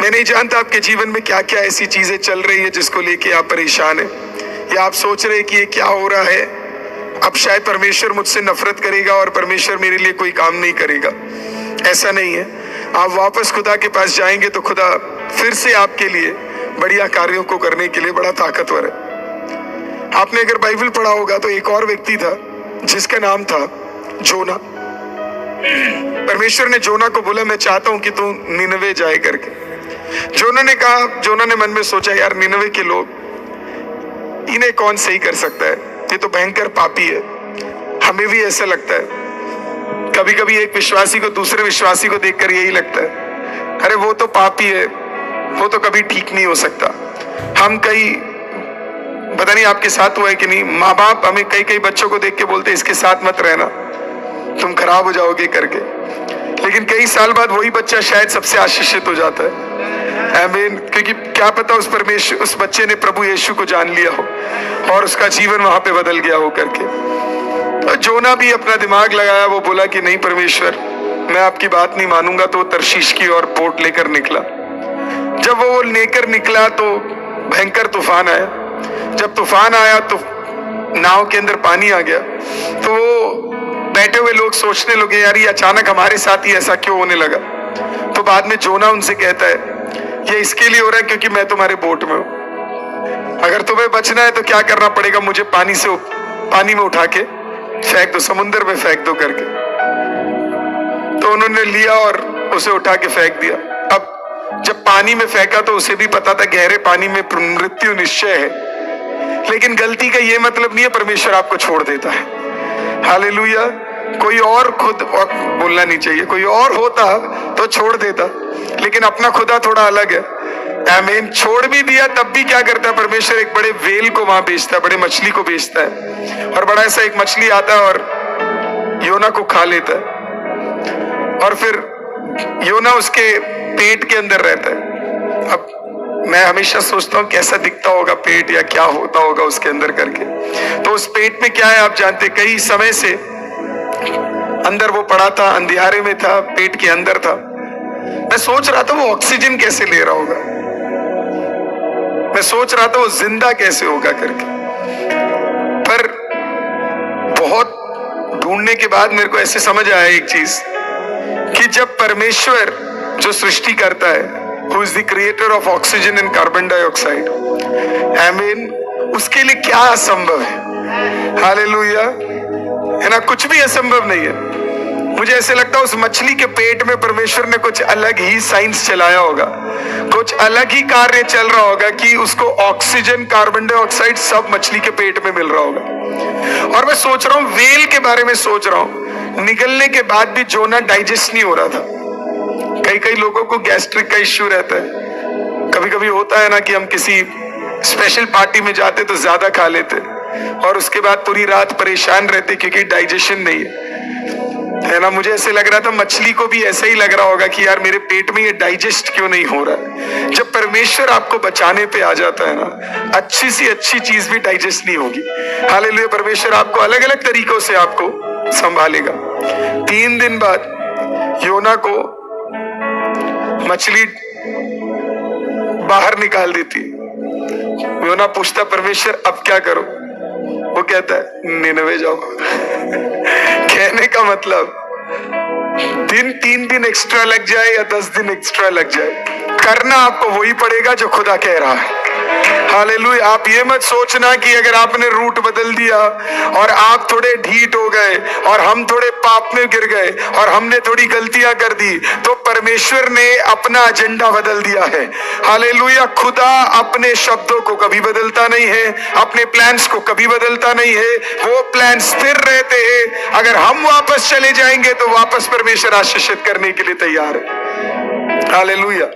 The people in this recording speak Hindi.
मैं नहीं जानता आपके जीवन में क्या क्या ऐसी चीजें चल रही है जिसको लेके आप परेशान हैं, या आप सोच रहे हैं कि ये क्या हो रहा है, अब शायद परमेश्वर मुझसे नफरत करेगा और परमेश्वर मेरे लिए कोई काम नहीं करेगा। ऐसा नहीं है। आप वापस खुदा के पास जाएंगे तो खुदा फिर से आपके लिए बढ़िया कार्यों को करने के लिए बड़ा ताकतवर है। आपने अगर बाइबल पढ़ा होगा तो एक और व्यक्ति था जिसका नाम था जोना। परमेश्वर ने जोना को बोला, मैं चाहता हूं कि तू निनवे जाए करके। जोना ने कहा, जोना ने मन में सोचा, यार निनवे के लोग, इन्हें कौन सही कर सकता है, ये तो भयंकर पापी है। हमें भी ऐसा लगता है, कभी कभी एक विश्वासी को दूसरे विश्वासी को देखकर यही लगता है, अरे वो तो पापी है, वो तो कभी ठीक नहीं हो सकता। हम कई, पता नहीं आपके साथ हुआ है कि नहीं, माँ बाप हमें कई कई बच्चों को देख के बोलते हैं इसके साथ मत रहना, तुम खराब हो जाओगे करके। लेकिन कई साल बाद वही बच्चा शायद सबसे आशीषित हो जाता है। आमीन। क्योंकि क्या पता उस बच्चे ने प्रभु यीशु को जान लिया हो और उसका जीवन वहां पे बदल गया हो करके। तो जोना भी अपना दिमाग लगाया, वो बोला कि नहीं परमेश्वर, मैं आपकी बात नहीं मानूंगा। तो तर्शीश की ओर बोट लेकर निकला। जब वो लेकर निकला तो भयंकर तूफान आया। जब तूफान आया तो नाव के अंदर पानी आ गया। तो वो बैठे हुए लोग सोचने लगे, यार ये अचानक हमारे साथ ही ऐसा क्यों होने लगा। तो बाद में जोना उनसे कहता है, ये इसके लिए हो रहा है क्योंकि मैं तुम्हारे बोट में हूं। अगर तुम्हें बचना है तो क्या करना पड़ेगा, मुझे पानी में उठा के फेंक दो, समुद्र में फेंक दो करके। तो उन्होंने लिया और उसे उठा के फेंक दिया। अब जब पानी में फेंका तो उसे भी पता था गहरे पानी में मृत्यु निश्चय है। लेकिन गलती का ये मतलब नहीं है परमेश्वर आपको छोड़ देता है। हालेलुया। कोई और खुद बोलना नहीं चाहिए, कोई और होता तो छोड़ देता, लेकिन अपना खुदा थोड़ा अलग है। आमीन। छोड़ भी दिया तब भी क्या करता है परमेश्वर, एक बड़े वेल को वहां भेजता है, बड़े मछली को भेजता है, और बड़ा ऐसा एक मछली आता है और योना को खा लेता है, और फिर योना उसके पेट के अंदर रहता है। अब मैं हमेशा सोचता हूँ कैसा दिखता होगा पेट, या क्या होता होगा उसके अंदर करके। तो उस पेट में क्या है आप जानते, कई समय से अंदर वो पड़ा था, अंधियारे में था, पेट के अंदर था। मैं सोच रहा था वो ऑक्सीजन कैसे ले रहा होगा, मैं सोच रहा था वो जिंदा कैसे होगा करके। पर बहुत ढूंढने के बाद मेरे को ऐसे समझ आया एक चीज, कि जब परमेश्वर जो सृष्टि करता है, who is the creator of oxygen and carbon dioxide, आमीन, उसके लिए क्या असंभव है। हालेलुया। है ना, कुछ भी असंभव नहीं है। मुझे ऐसे लगता है उस मछली के पेट में परमेश्वर ने कुछ अलग ही साइंस चलाया होगा, कुछ अलग ही कार्य चल रहा होगा कि उसको ऑक्सीजन, कार्बन डाइऑक्साइड सब मछली के पेट में मिल रहा होगा। और मैं सोच रहा हूँ, वेल के बारे में सोच रहा हूँ, निकलने के बाद भी जोना डाइजेस्ट नहीं हो रहा था। कई कई लोगों को गैस्ट्रिक का इश्यू रहता है। कभी कभी होता है ना कि हम किसी स्पेशल पार्टी में जाते तो ज्यादा खा लेते और उसके बाद पूरी रात परेशान रहते क्योंकि डाइजेशन नहीं है ना। मुझे ऐसे लग रहा था मछली को भी ऐसा ही लग रहा होगा कि यार मेरे पेट में ये डाइजेस्ट क्यों नहीं हो रहा है। जब परमेश्वर आपको बचाने पे आ जाता है ना, अच्छी सी अच्छी चीज भी डाइजेस्ट नहीं होगी। हालेलुया। परमेश्वर आपको अलग अलग तरीकों से आपको संभालेगा। 3 दिन बाद योना को मछली बाहर निकाल देती। योना पूछता, परमेश्वर अब क्या करो। वो कहता है निनवे जाओ। कहने का मतलब 3 दिन एक्स्ट्रा लग जाए या 10 दिन एक्स्ट्रा लग जाए, करना आपको वही पड़ेगा जो खुदा कह रहा है। हालेलुया। आप ये मत सोचना कि अगर आपने रूट बदल दिया और आप थोड़े ढीठ हो गए और हम थोड़े पाप में गिर गए और हमने थोड़ी गलतियां कर दी तो परमेश्वर ने अपना एजेंडा बदल दिया है। हालेलुया। खुदा अपने शब्दों को कभी बदलता नहीं है, अपने प्लान्स को कभी बदलता नहीं है। वो प्लान स्थिर रहते हैं। अगर हम वापस चले जाएंगे तो वापस परमेश्वर आशीषित करने के लिए तैयार है। हालेलुया।